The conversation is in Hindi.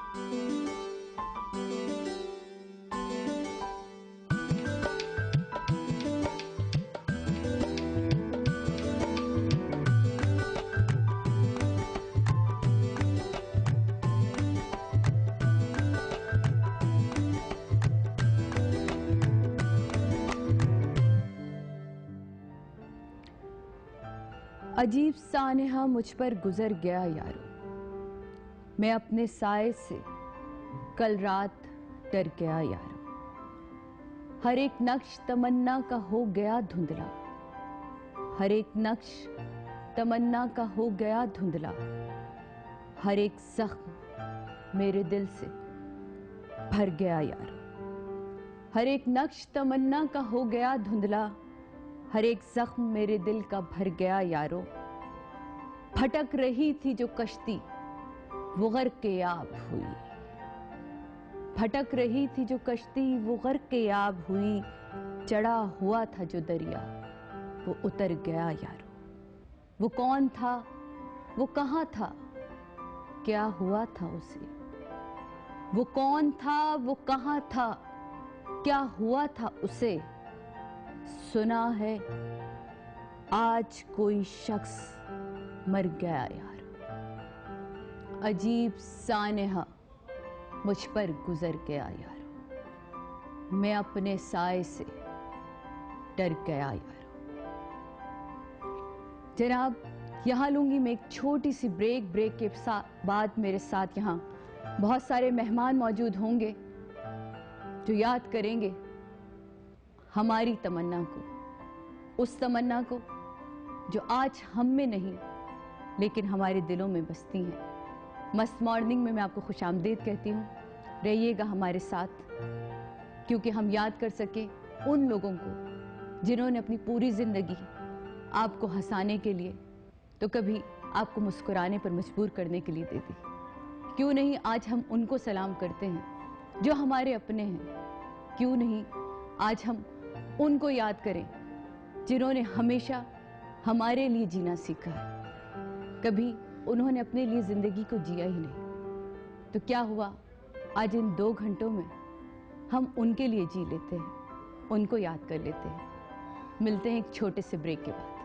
अजीब सानेहा मुझ पर गुजर गया यारो, मैं अपने साए से कल रात डर गया यारो। हर एक नक्श तमन्ना का हो गया धुंधला, हर एक नक्श तमन्ना का हो गया धुंधला। हर एक जख्म मेरे दिल से भर गया यारो, हर एक नक्श तमन्ना का हो गया धुंधला। हर एक जख्म मेरे दिल का भर गया यारो। भटक रही थी जो कश्ती वो गर्क आब हुई, भटक रही थी जो कश्ती वो गर्क आब हुई। चढ़ा हुआ था जो दरिया वो उतर गया यारो। वो कौन था, वो कहां था, क्या हुआ था उसे? वो कौन था, वो कहां था, क्या हुआ था उसे? सुना है आज कोई शख्स मर गया यार। अजीब सानेहा मुझ पर गुजर गया यार, मैं अपने साए से डर गया यार। जनाब, यहां लूंगी मैं एक छोटी सी ब्रेक के बाद मेरे साथ यहां बहुत सारे मेहमान मौजूद होंगे जो याद करेंगे हमारी तमन्ना को, उस तमन्ना को जो आज हम में नहीं लेकिन हमारे दिलों में बसती हैं। मस्त मॉर्निंग में मैं आपको खुशामदीद कहती हूँ। रहिएगा हमारे साथ, क्योंकि हम याद कर सके उन लोगों को जिन्होंने अपनी पूरी जिंदगी आपको हंसाने के लिए तो कभी आपको मुस्कुराने पर मजबूर करने के लिए दे दी। क्यों नहीं आज हम उनको सलाम करते हैं जो हमारे अपने हैं। क्यों नहीं आज हम उनको याद करें जिन्होंने हमेशा हमारे लिए जीना सीखा है। कभी उन्होंने अपने लिए जिंदगी को जिया ही नहीं, तो क्या हुआ आज इन 2 घंटों में हम उनके लिए जी लेते हैं, उनको याद कर लेते हैं। मिलते हैं एक छोटे से ब्रेक के बाद।